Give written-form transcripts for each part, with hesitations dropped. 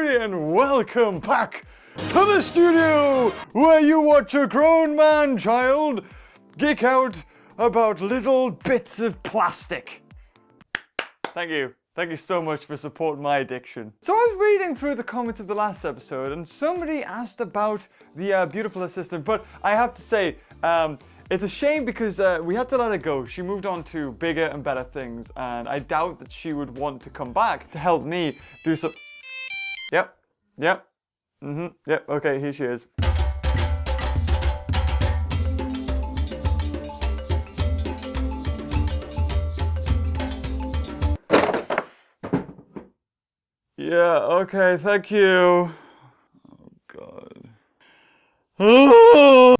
everybody, and welcome back to the studio where you watch a grown man child geek out about little bits of plastic. Thank you. Thank you so much for supporting my addiction. So I was reading through the comments of the last episode and somebody asked about the beautiful assistant, but I have to say, it's a shame because we had to let her go. She moved on to bigger and better things, and I doubt that she would want to come back to help me do some... Yep. Yep, okay, here she is. Yeah, okay, thank you. Oh, God. Ooh.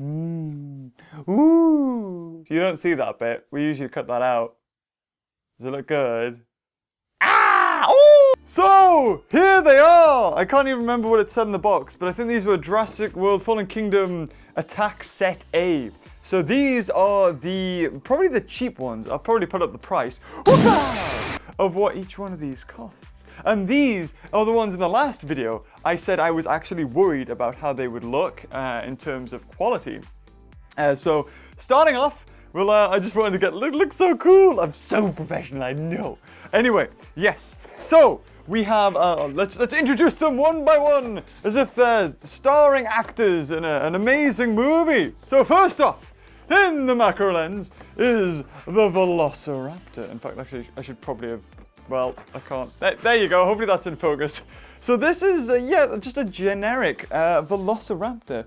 So you don't see that bit. We usually cut that out. Does it look good? Ah! Ooh! So, here they are! I can't even remember what it said in the box, but I think these were Jurassic World Fallen Kingdom Attack Set A. So these are probably the cheap ones. I'll probably put up the price of what each one of these costs. And these are the ones in the last video I said I was actually worried about how they would look in terms of quality. So starting off, well, I just wanted to get look so cool. I'm so professional, I know. Anyway, yes. So we have let's introduce them one by one as if they're starring actors in an amazing movie. So first off, in the macro lens is the Velociraptor. In fact, actually, I should probably have. Well, I can't. There you go. Hopefully that's in focus. So this is yeah, just a generic Velociraptor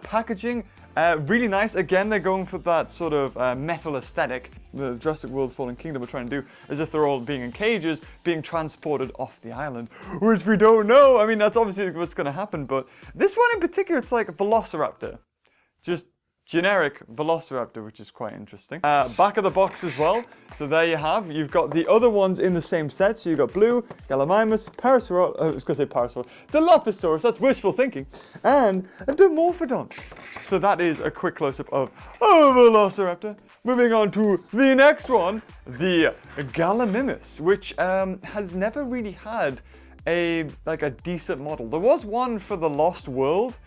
packaging. Really nice. Again, they're going for that sort of metal aesthetic the Jurassic World Fallen Kingdom are trying to do, as if they're all being in cages, being transported off the island, which we don't know. I mean, that's obviously what's going to happen, but this one in particular, it's like a Velociraptor. Just generic Velociraptor, which is quite interesting. Back of the box as well. So there you have. You've got the other ones in the same set. So you've got Blue, Gallimimus, Parasaurus, I was going to say Parasaurus, Dilophosaurus, that's wishful thinking, and a Dimorphodon. So that is a quick close-up of Velociraptor. Moving on to the next one, the Gallimimus, which has never really had a decent model. There was one for the Lost World,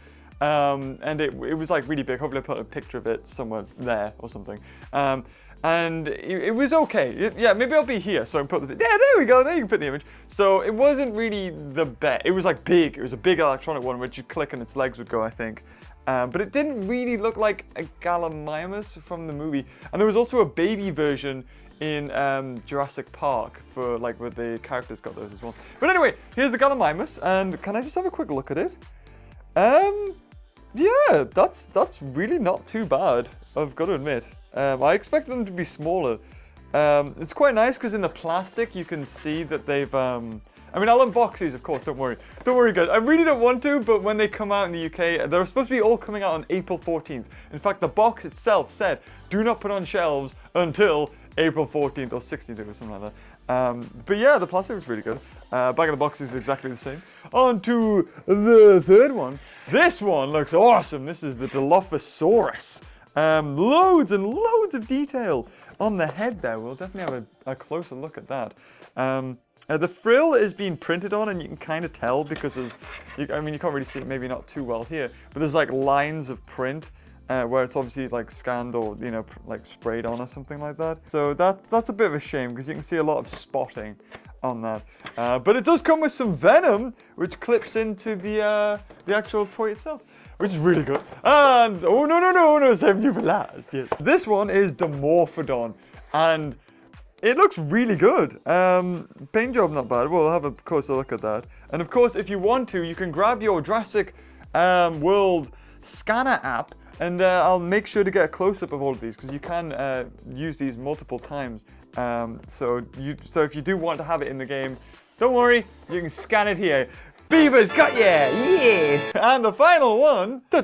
and it was like really big. Hopefully I put a picture of it somewhere there or something. And it was okay. Yeah, maybe I'll be here so I can put the... Yeah, there we go. There you can put the image. So it wasn't really the best. It was like big. It was a big electronic one which you click and its legs would go, I think. But it didn't really look like a Gallimimus from the movie. And there was also a baby version in Jurassic Park for like where the characters got those as well. But anyway, here's the Gallimimus, and can I just have a quick look at it? Yeah, that's really not too bad, I've got to admit. I expected them to be smaller. It's quite nice because in the plastic you can see that they've... I mean, I'll unbox these, of course, don't worry. Don't worry, guys. I really don't want to, but when they come out in the UK, they're supposed to be all coming out on April 14th. In fact, the box itself said, do not put on shelves until April 14th or 16th or something like that. But yeah, the plastic was really good. Back of the box is exactly the same. On to the third one. This one looks awesome. This is the Dilophosaurus. Loads and loads of detail on the head there. We'll definitely have a closer look at that. The frill is being printed on, and you can kind of tell because there's, I mean, you can't really see it, maybe not too well here, but there's like lines of print where it's obviously like scanned or, you know, like sprayed on or something like that. So that's a bit of a shame because you can see a lot of spotting on that. But it does come with some venom, which clips into the actual toy itself, which is really good. And, oh no, saving you for last, yes. This one is Dimorphodon, and it looks really good. Paint job not bad. We'll have a closer look at that. And of course, if you want to, you can grab your Jurassic World scanner app, and I'll make sure to get a close-up of all of these because you can use these multiple times. So if you do want to have it in the game, don't worry, you can scan it here. Beaver's got ya! Yeah! And the final one. A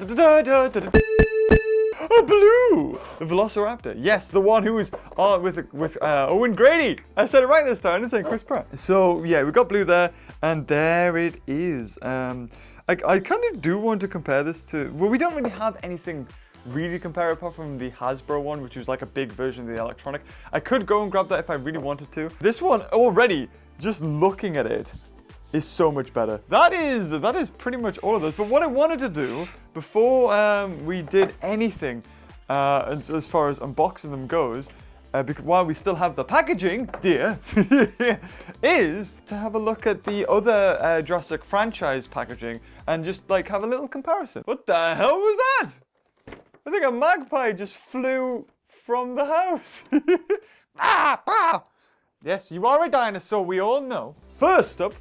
Blue! The Velociraptor. Yes, the one who was with Owen Grady. I said it right this time. I didn't say Chris Pratt. So, yeah, we got Blue there, and there it is. I kind of do want to compare this to... Well, we don't really have anything really compare apart from the Hasbro one, which was like a big version of the electronic. I could go and grab that if I really wanted to. This one, already, just looking at it, is so much better. That is pretty much all of those. But what I wanted to do before we did anything as far as unboxing them goes, while we still have the packaging, dear, is to have a look at the other Jurassic franchise packaging and just like have a little comparison. What the hell was that? I think a magpie just flew from the house. Yes, you are a dinosaur, we all know. First up,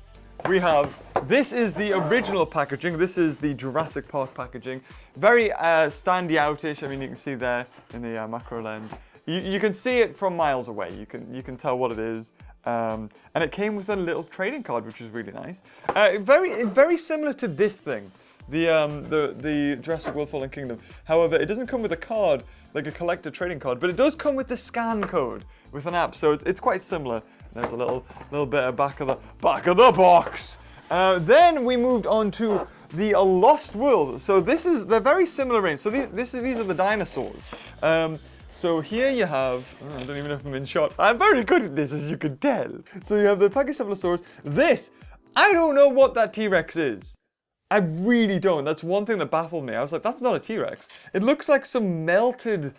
we have, this is the original packaging. This is the Jurassic Park packaging. Very standy outish. I mean, you can see there in the macro lens. You can see it from miles away. You can tell what it is. And it came with a little trading card, which was really nice. Very similar to this thing, the Jurassic World Fallen Kingdom. However, it doesn't come with a card like a collector trading card, but it does come with the scan code with an app. So it's quite similar. There's a little bit of back of the box. Then we moved on to the Lost World. So they're very similar range. So these are the dinosaurs. So here you have, I don't even know if I'm in shot. I'm very good at this, as you can tell. So you have the Pachycephalosaurus. This, I don't know what that T-Rex is. I really don't. That's one thing that baffled me. I was like, that's not a T-Rex. It looks like some melted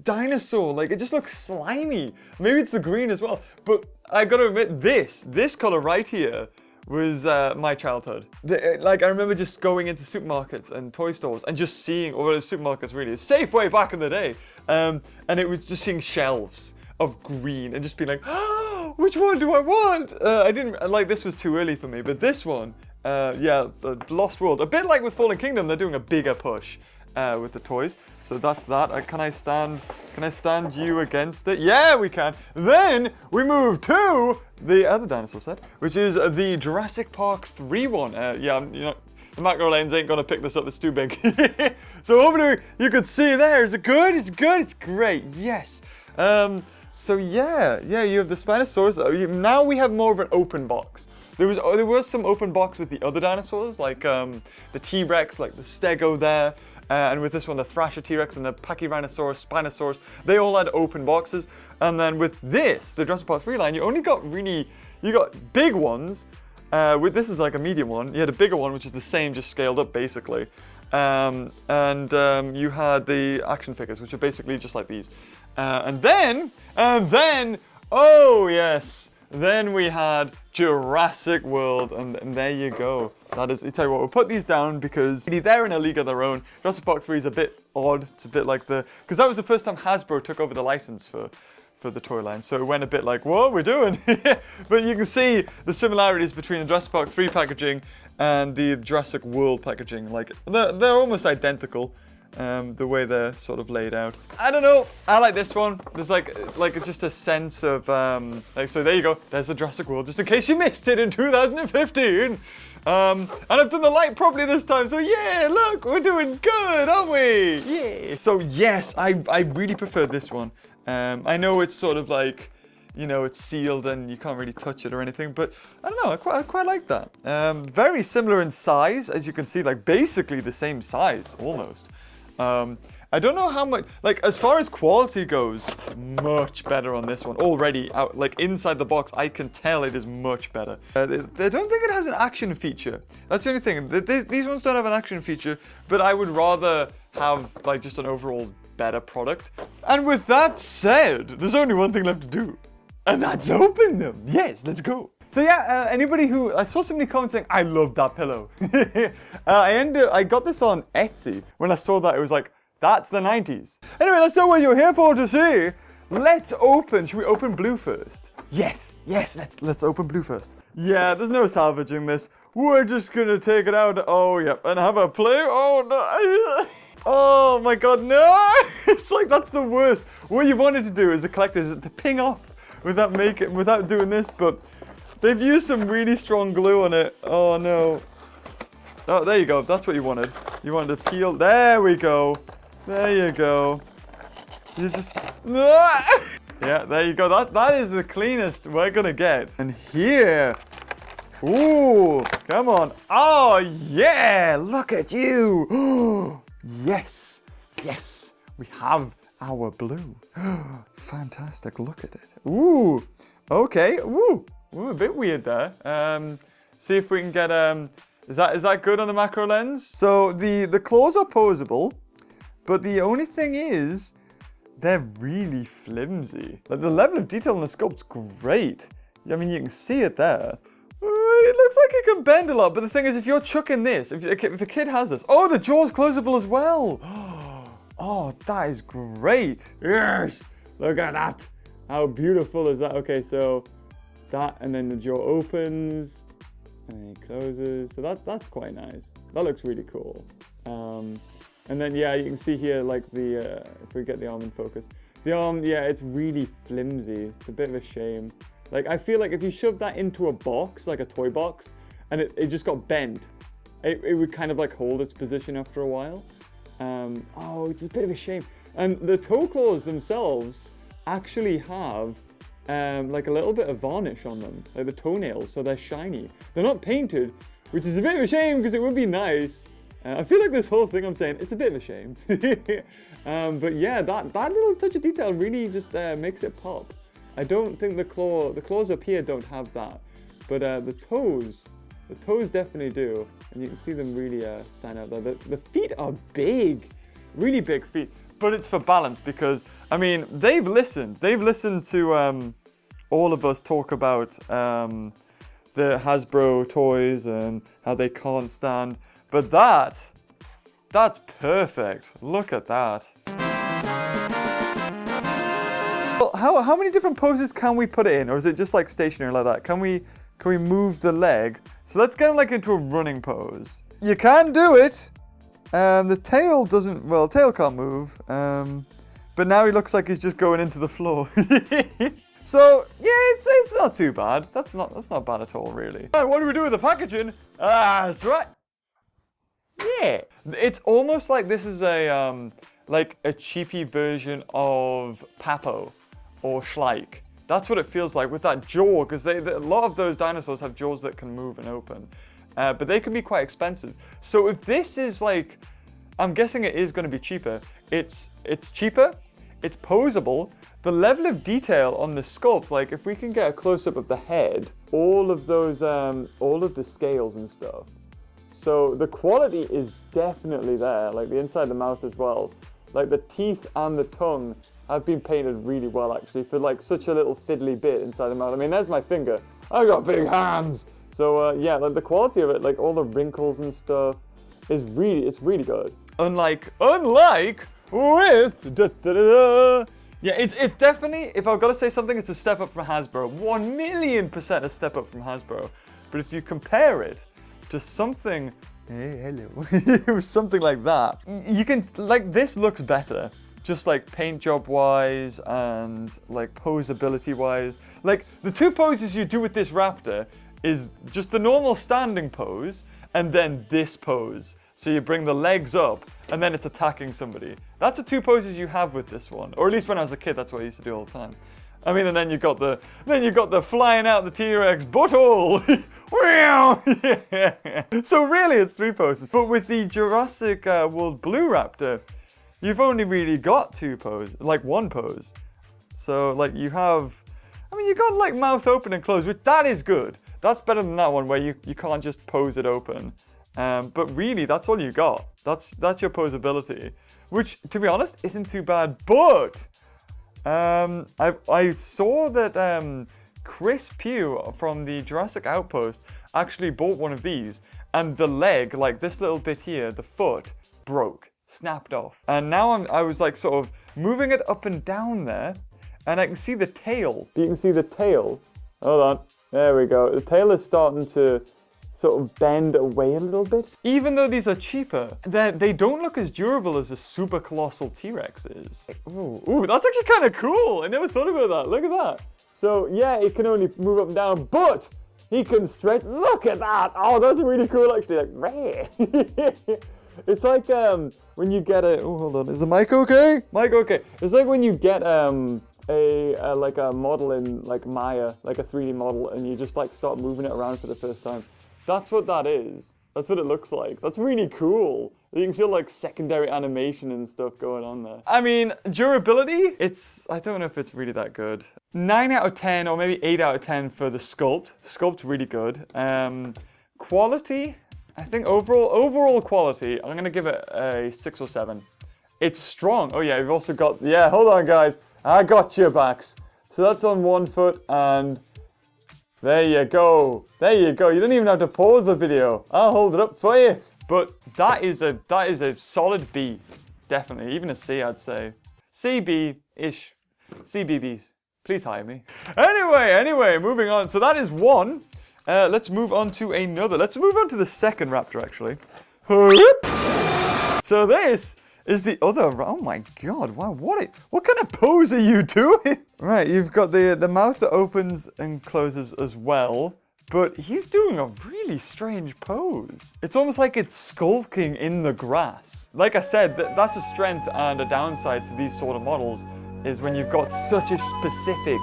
dinosaur. Like, it just looks slimy. Maybe it's the green as well. But I gotta admit, this color right here was my childhood. Like, I remember just going into supermarkets and toy stores and just seeing, or supermarkets really, Safeway back in the day, and it was just seeing shelves of green and just being like, oh, which one do I want? I didn't, like, this was too early for me, but this one, yeah, the Lost World, a bit like with Fallen Kingdom, they're doing a bigger push with the toys. So that's that. Can I stand you against it? Yeah, we can. Then we move to the other dinosaur set, which is the Jurassic Park 3 one. Yeah, the macro lens ain't gonna pick this up. It's too big. So hopefully you could see there. Is it good? It's good. It's great. Yes. So yeah, you have the Spinosaurus. Now we have more of an open box. There was some open box with the other dinosaurs, like the T-Rex, like the Stego there. And with this one, the Thrasher T-Rex and the Pachyrhinosaurus, Spinosaurus, they all had open boxes. And then with this, the Jurassic Park 3 line, you got big ones. With this is like a medium one. You had a bigger one, which is the same, just scaled up basically. And you had the action figures, which are basically just like these. And then, oh yes, then we had Jurassic World, and there you go. That is, I tell you what, we'll put these down because they're in a league of their own. Jurassic Park 3 is a bit odd. It's a bit like because that was the first time Hasbro took over the license for the toy line. So it went a bit like, what we're doing? But you can see the similarities between the Jurassic Park 3 packaging and the Jurassic World packaging. Like, they're almost identical. The way they're sort of laid out. I don't know. I like this one. There's like just a sense of so there you go. There's the Jurassic World, just in case you missed it in 2015. And I've done the light properly this time. So yeah, look, we're doing good, aren't we? Yeah. So yes, I really prefer this one. I know it's sort of like, it's sealed and you can't really touch it or anything, but I don't know, I quite like that. Very similar in size, as you can see, like basically the same size, almost. I don't know how much, like as far as quality goes, much better on this one. Already, like inside the box, I can tell it is much better. I don't think it has an action feature. That's the only thing. These ones don't have an action feature, but I would rather have like just an overall better product. And with that said, there's only one thing left to do, and that's open them. Yes, let's go. So yeah, I saw somebody comment saying, I love that pillow. I got this on Etsy. When I saw that, it was like, that's the 90s. Anyway, that's not what you're here for to see. Let's open, should we open blue first? Yes, let's open blue first. Yeah, there's no salvaging this. We're just gonna take it out, oh yeah, and have a play, oh no. Oh my god, no! It's like, that's the worst. What you wanted to do as a collector is to ping off without doing this, but they've used some really strong glue on it. Oh no. Oh, there you go. That's what you wanted. You wanted to peel. There we go. There you go. You just... Yeah, there you go. That is the cleanest we're gonna get. And here. Ooh, come on. Oh, yeah. Look at you. Yes. Yes. We have our blue. Fantastic. Look at it. Ooh. Okay. Ooh. Ooh, a bit weird there. See if we can get, is that good on the macro lens? So the claws are posable, but the only thing is, they're really flimsy. Like the level of detail on the sculpt's great. I mean, you can see it there. It looks like it can bend a lot, but the thing is, if you're chucking this, if a kid has this, oh, the jaw's closable as well. Oh, that is great. Yes, look at that. How beautiful is that? Okay, so that, and then the jaw opens, and then it closes. So that's quite nice. That looks really cool. And then, yeah, you can see here, like the, if we get the arm in focus. The arm, yeah, it's really flimsy. It's a bit of a shame. Like, I feel like if you shoved that into a box, like a toy box, and it just got bent, it would kind of like hold its position after a while. Oh, it's a bit of a shame. And the toe claws themselves actually have like a little bit of varnish on them, like the toenails, so they're shiny. They're not painted, which is a bit of a shame because it would be nice. I feel like this whole thing I'm saying, it's a bit of a shame. But yeah, that little touch of detail really just makes it pop. I don't think the claws up here don't have that, but the toes definitely do, and you can see them really stand out there. The feet are big, really big feet, but it's for balance because, I mean, they've listened to all of us talk about the Hasbro toys and how they can't stand, but that's perfect. Look at that. How many different poses can we put it in, or is it just like stationary like that? Can we move the leg? So let's get him like into a running pose. You can do it. The tail doesn't. Well, the tail can't move. But now he looks like he's just going into the floor. So yeah, it's not too bad. That's not bad at all, really. Right, what do we do with the packaging? That's right. Yeah, it's almost like this is a like a cheapy version of Papo or Schleich. That's what it feels like with that jaw, because a lot of those dinosaurs have jaws that can move and open, but they can be quite expensive. So if this is like, I'm guessing it is going to be cheaper. It's cheaper, it's posable. The level of detail on the sculpt, like if we can get a close-up of the head, all of those, all of the scales and stuff. So the quality is definitely there, like the inside of the mouth as well. Like the teeth and the tongue have been painted really well, actually, for like such a little fiddly bit inside the mouth. I mean, there's my finger. I've got big hands. So yeah, like the quality of it, like all the wrinkles and stuff, it's really good. Unlike with yeah, it's definitely, if I've got to say something, it's a step up from Hasbro. 1,000,000% a step up from Hasbro. But if you compare it to something, hey, hello, it was something like that, you can, like, this looks better. Just like paint job wise and like posability wise. Like the two poses you do with this raptor is just the normal standing pose and then this pose. So you bring the legs up and then it's attacking somebody. That's the two poses you have with this one. Or at least when I was a kid, that's what I used to do all the time. I mean, and then you got the flying out the T-Rex butthole. So really it's three poses. But with the Jurassic World Blue Raptor, you've only really got two poses, like one pose. So like you have, I mean, you got like mouth open and closed, which that is good. That's better than that one where you can't just pose it open. But really, that's all you got. That's your posability, which to be honest isn't too bad. But I saw that Chris Pugh from the Jurassic Outpost actually bought one of these, and the leg, like this little bit here, the foot, broke. Snapped off. And now I was like sort of moving it up and down there, and I can see the tail. You can see the tail. Hold on. There we go. The tail is starting to sort of bend away a little bit. Even though these are cheaper, they don't look as durable as a super colossal T-Rex is. Ooh, that's actually kind of cool. I never thought about that. Look at that. So yeah, it can only move up and down, but he can stretch. Look at that. Oh, that's really cool actually. Like, it's like when you get a, oh hold on, is the mic okay? Mic okay. It's like when you get like a model in like Maya, like a 3D model, and you just like start moving it around for the first time. That's what that is. That's what it looks like. That's really cool. You can see like secondary animation and stuff going on there. I mean, durability, I don't know if it's really that good. 9 out of 10 or maybe 8 out of 10 for the sculpt. Sculpt's really good. quality, I think overall quality, I'm gonna give it a 6 or 7. It's strong. Oh yeah, we've also got, yeah, hold on guys. I got your backs. So that's on 1 foot and there you go. There you go. You don't even have to pause the video. I'll hold it up for you. But that is a solid B. Definitely. Even a C, I'd say. C, B-ish. CBBs. Please hire me. Anyway, moving on. So that is 1. Let's move on to another. Let's move on to the second Raptor, actually. So this is the other. Oh my god! Wow, what kind of pose are you doing? Right, you've got the mouth that opens and closes as well, but he's doing a really strange pose. It's almost like it's skulking in the grass. Like I said, that's a strength and a downside to these sort of models, is when you've got such a specific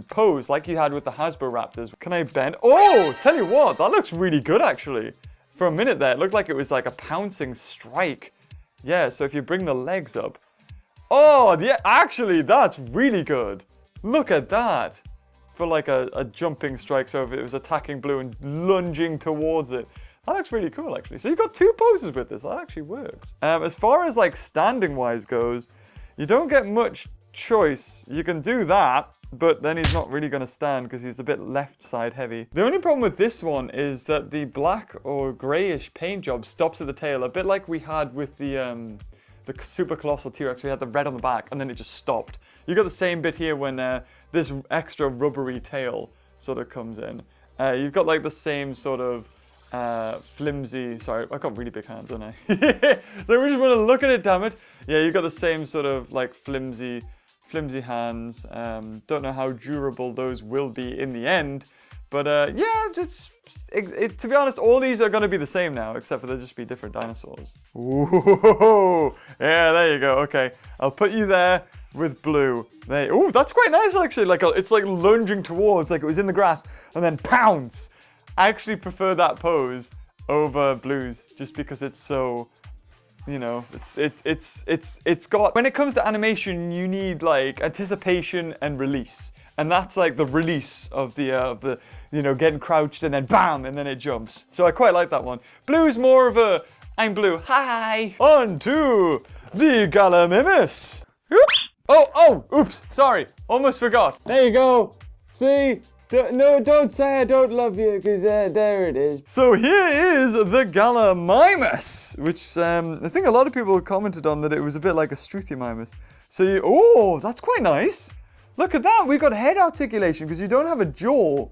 pose like you had with the Hasbro Raptors. Can I bend? Oh, tell you what, that looks really good actually. For a minute there, it looked like it was like a pouncing strike. Yeah, so if you bring the legs up. Oh, yeah, actually, that's really good. Look at that. For like a jumping strike, so if it was attacking blue and lunging towards it. That looks really cool, actually. So you've got 2 poses with this. That actually works. As far as like standing-wise goes, you don't get much choice. You can do that, but then he's not really going to stand because he's a bit left side heavy. The only problem with this one is that the black or grayish paint job stops at the tail, a bit like we had with the super colossal T-Rex. We had the red on the back and then it just stopped. You got the same bit here when this extra rubbery tail sort of comes in. You've got like the same sort of flimsy, sorry, I've got really big hands, don't I? So we just want to look at it, damn it. Yeah, you've got the same sort of like flimsy hands. Don't know how durable those will be in the end, but yeah, to be honest, all these are going to be the same now, except for they'll just be different dinosaurs. Ooh, yeah, there you go. Okay, I'll put you there with blue. Oh, that's quite nice actually. Like it's like lunging towards, like it was in the grass, and then pounce. I actually prefer that pose over blues, just because it's so. You know, it's got, when it comes to animation, you need like anticipation and release. And that's like the release of the you know, getting crouched and then bam, and then it jumps. So I quite like that one. Blue's more of a, I'm blue, hi. On to the Gallimimus. Oh, oops, sorry, almost forgot. There you go, see? No, don't say I don't love you, because there it is. So here is the Gallimimus, which I think a lot of people commented on that it was a bit like a Struthiomimus. So oh, that's quite nice. Look at that, we got head articulation, because you don't have a jaw.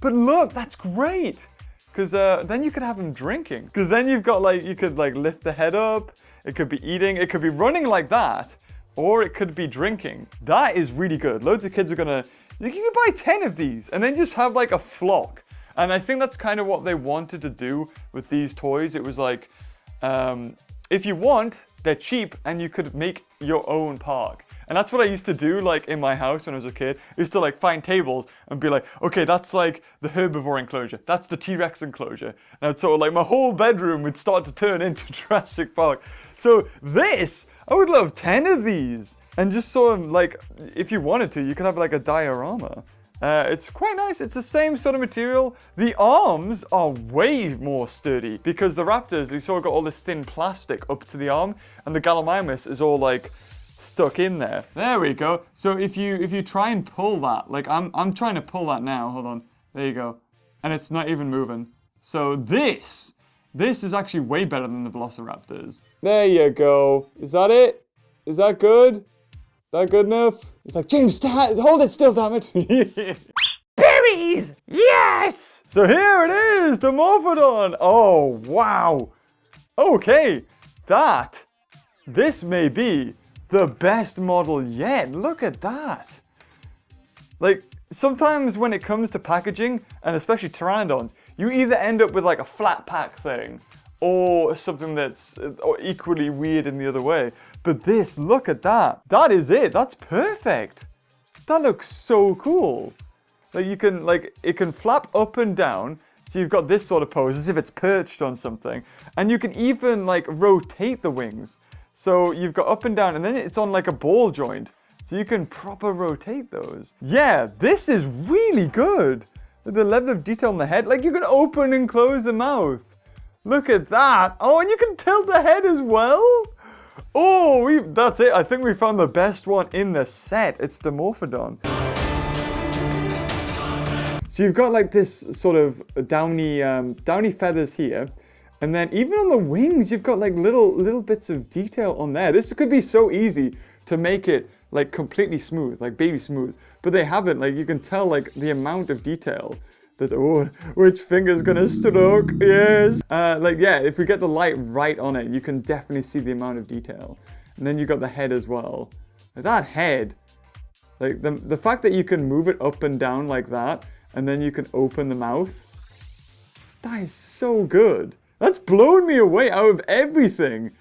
But look, that's great. Because then you could have him drinking. Because then you've got like, you could like lift the head up, it could be eating, it could be running like that, or it could be drinking. That is really good. Loads of kids are gonna, you can buy 10 of these and then just have like a flock. And I think that's kind of what they wanted to do with these toys. It was like, if you want, they're cheap and you could make your own park. And that's what I used to do like in my house when I was a kid. I used to like find tables and be like, okay, that's like the herbivore enclosure. That's the T-Rex enclosure. And I'd sort of like, my whole bedroom would start to turn into Jurassic Park. So this, I would love 10 of these. And just sort of like, if you wanted to, you could have like a diorama. It's quite nice. It's the same sort of material. The arms are way more sturdy because the Raptors, they sort of got all this thin plastic up to the arm, and the Gallimimus is all like stuck in there. There we go. So if you try and pull that, like I'm trying to pull that now. Hold on. There you go. And it's not even moving. So this is actually way better than the Velociraptors. There you go. Is that it? Is that good? That good enough? It's like, James, hold it still, damn it. Berries! Yes! So here it is, Dimorphodon. Oh, wow. Okay, this may be the best model yet. Look at that. Like, sometimes when it comes to packaging, and especially Pteranodons, you either end up with like a flat pack thing, or something that's equally weird in the other way. But this, look at that. That is it. That's perfect. That looks so cool. Like you can, like, it can flap up and down. So you've got this sort of pose as if it's perched on something. And you can even like rotate the wings. So you've got up and down and then it's on like a ball joint. So you can proper rotate those. Yeah, this is really good. The level of detail on the head. Like, you can open and close the mouth. Look at that. Oh, and you can tilt the head as well. Oh, that's it. I think we found the best one in the set. It's Dimorphodon. So you've got like this sort of downy feathers here. And then even on the wings, you've got like little bits of detail on there. This could be so easy to make it like completely smooth, like baby smooth. But they haven't. Like, you can tell like the amount of detail. That, oh, which finger's gonna stroke? Yes. Like, yeah, if we get the light right on it, you can definitely see the amount of detail. And then you got the head as well. Like, that head, like the fact that you can move it up and down like that, and then you can open the mouth. That is so good. That's blown me away out of everything.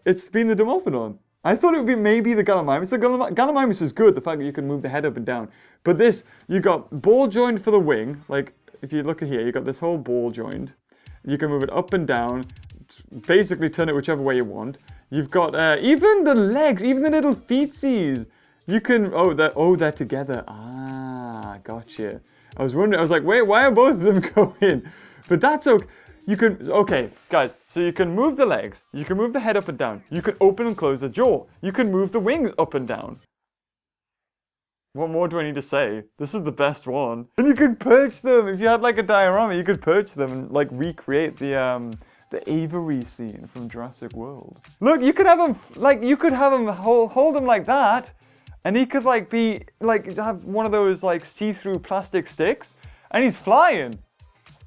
It's been the Dimorphodon. I thought it would be maybe the Gallimimus. The Gallimimus is good, the fact that you can move the head up and down. But this, you got ball joint for the wing. Like, if you look at here, you got this whole ball joint. You can move it up and down, basically turn it whichever way you want. You've got even the legs, even the little feetsies. You can, they're together. Ah, gotcha. I was wondering, I was like, wait, why are both of them going? But that's okay. Okay, guys, so you can move the legs, you can move the head up and down, you can open and close the jaw, you can move the wings up and down. What more do I need to say? This is the best one. And you could perch them. If you had like a diorama, you could perch them and like recreate the aviary scene from Jurassic World. Look, you could have him, hold him like that, and he could like have one of those like see-through plastic sticks, and he's flying.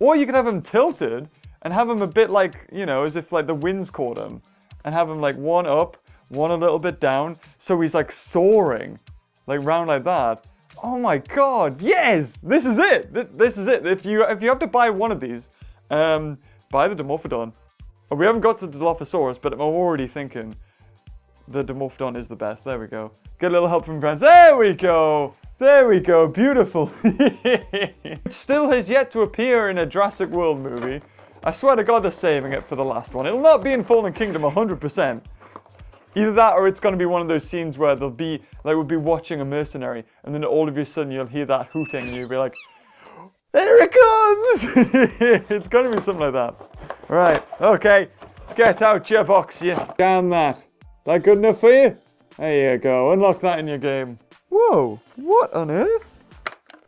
Or you could have him tilted, and have him a bit like, you know, as if like the wind's caught him. And have him like one up, one a little bit down. So he's like soaring, like round like that. Oh my God, yes! This is it! This is it. If you have to buy one of these, buy the Dimorphodon. We haven't got to the Dilophosaurus, but I'm already thinking the Dimorphodon is the best. There we go. Get a little help from friends. There we go! There we go, beautiful. It still has yet to appear in a Jurassic World movie. I swear to God they're saving it for the last one. It'll not be in Fallen Kingdom 100%. Either that or it's going to be one of those scenes where they'll be, like we'll be watching a mercenary and then all of a sudden you'll hear that hooting and you'll be like, there it comes! It's going to be something like that. Right, okay. Get out your box, you. Scan that. That good enough for you? There you go. Unlock that in your game. Whoa, what on earth?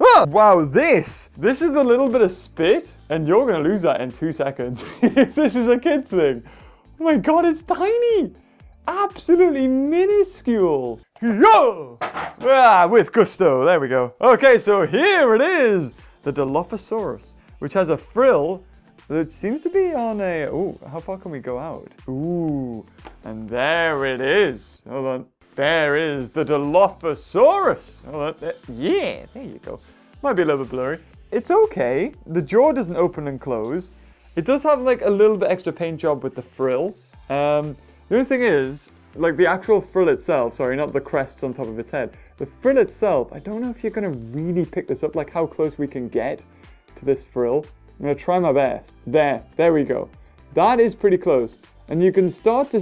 Ah! Wow, this is a little bit of spit, and you're gonna lose that in 2 seconds. If this is a kid thing. Oh my God, it's tiny. Absolutely minuscule. With gusto, there we go. Okay, so here it is. The Dilophosaurus, which has a frill that seems to be on a, ooh, how far can we go out? Ooh, and there it is. Hold on. There is the Dilophosaurus. Oh, yeah, there you go. Might be a little bit blurry. It's okay. The jaw doesn't open and close. It does have like a little bit extra paint job with the frill. The only thing is, like the actual frill itself, sorry, not the crests on top of its head. The frill itself, I don't know if you're gonna really pick this up, like how close we can get to this frill. I'm gonna try my best. There we go. That is pretty close. And you can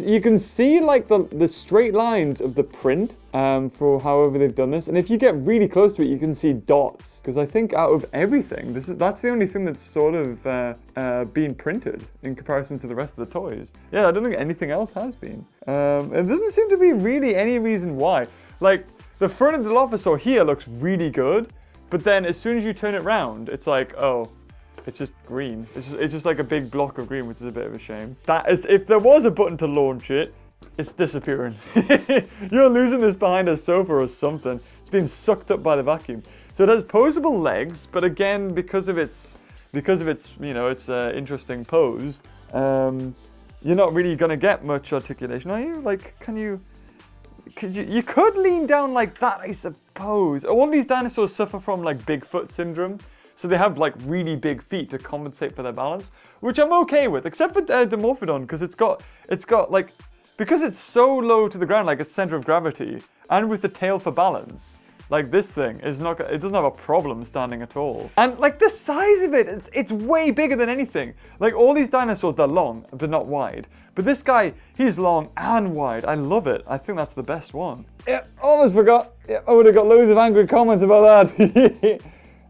you can see like the straight lines of the print for however they've done this. And if you get really close to it, you can see dots. Because I think out of everything, that's the only thing that's sort of been printed in comparison to the rest of the toys. Yeah, I don't think anything else has been. It doesn't seem to be really any reason why. Like, the front of the Dilophosaur here looks really good. But then as soon as you turn it around, it's like, oh, it's just green. It's just like a big block of green, which is a bit of a shame. That is, if there was a button to launch it, it's disappearing. You're losing this behind a sofa or something. It's being sucked up by the vacuum. So it has posable legs, but again, because of its, you know, its interesting pose, you're not really gonna get much articulation, are you? Like, you could lean down like that, I suppose. All these dinosaurs suffer from like Bigfoot syndrome. So they have like really big feet to compensate for their balance, which I'm okay with, except for Dimorphodon, because it's got like, because it's so low to the ground, like its center of gravity, and with the tail for balance, like this thing is not, it doesn't have a problem standing at all. And like the size of it, it's way bigger than anything. Like all these dinosaurs, they're long, but not wide. But this guy, he's long and wide. I love it. I think that's the best one. Yeah, almost forgot. Yeah, I would have got loads of angry comments about that.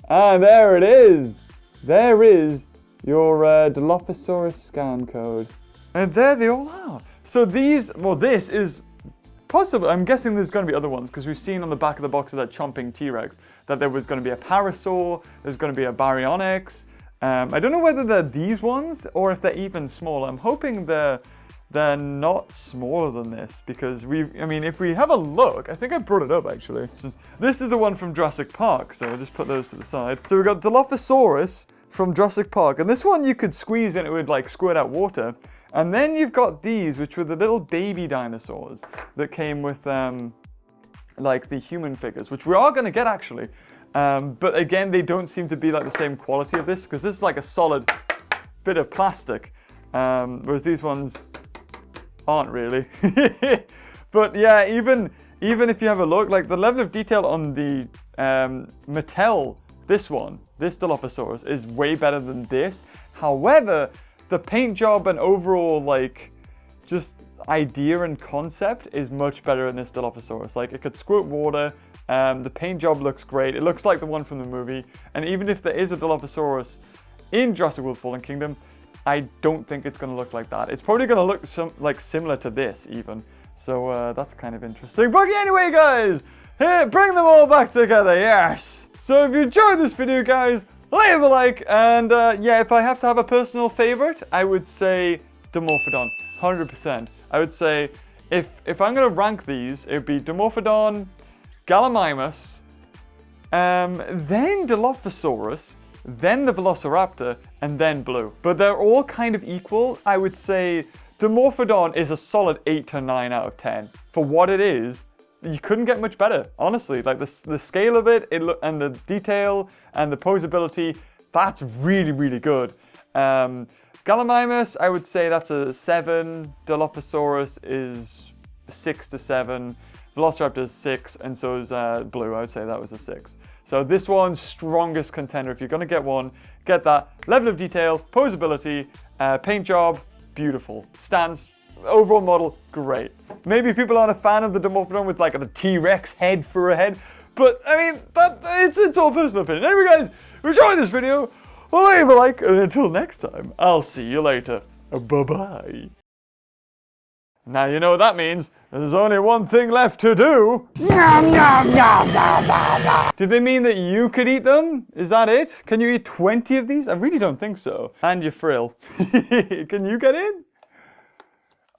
And there it is. There is your Dilophosaurus scan code. And there they all are. So these, well, this is possible. I'm guessing there's going to be other ones because we've seen on the back of the box of that chomping T-Rex that there was going to be a Parasaur, there's going to be a Baryonyx. I don't know whether they're these ones or if they're even smaller. I'm hoping they're not smaller than this because if we have a look, I think I brought it up actually. This is the one from Jurassic Park, so I'll just put those to the side. So we've got Dilophosaurus from Jurassic Park, and this one you could squeeze and it would like squirt out water. And then you've got these, which were the little baby dinosaurs that came with like the human figures, which we are going to get actually. But again, they don't seem to be like the same quality of this because this is like a solid bit of plastic, whereas these ones aren't really. But yeah, even if you have a look, like the level of detail on the Mattel, this Dilophosaurus is way better than this. However, the paint job and overall like just idea and concept is much better in this Dilophosaurus. Like it could squirt water. The paint job looks great. It looks like the one from the movie. And even if there is a Dilophosaurus in Jurassic World Fallen Kingdom, I don't think it's going to look like that. It's probably going to look similar to this even. So that's kind of interesting. But anyway, guys, here, bring them all back together, yes! So if you enjoyed this video, guys, leave a like. And yeah, if I have to have a personal favorite, I would say Dimorphodon, 100%. I would say if I'm going to rank these, it would be Dimorphodon, Gallimimus, then Dilophosaurus, then the Velociraptor, and then Blue. But they're all kind of equal. I would say Dimorphodon is a solid 8 to 9 out of 10. For what it is, you couldn't get much better, honestly. Like the scale of it, and the detail and the posability, that's really, really good. Gallimimus, I would say that's a 7. Dilophosaurus is 6 to 7. Velociraptor is 6, and so is Blue. I would say that was a 6. So this one's strongest contender. If you're going to get one, get that. Level of detail, posability, paint job, beautiful. Stance, overall model, great. Maybe people aren't a fan of the Dimorphodon with like the T-Rex head for a head, but I mean, it's all personal opinion. Anyway, guys, if you enjoyed this video, leave a like, and until next time, I'll see you later. Bye-bye. Now you know what that means. There's only one thing left to do. Nom, nom, nom, nom, nom, nom. Did they mean that you could eat them? Is that it? Can you eat 20 of these? I really don't think so. And your frill. Can you get in?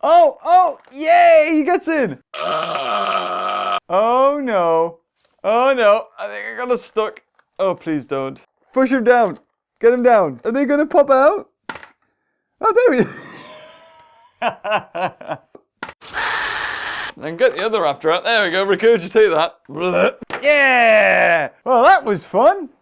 Oh, yay, he gets in. Oh no. Oh no, I think I got us stuck. Oh, please don't. Push him down. Get him down. Are they gonna pop out? Oh, there he is. And get the other raptor out. There we go, regurgitate that. Yeah! Well, that was fun.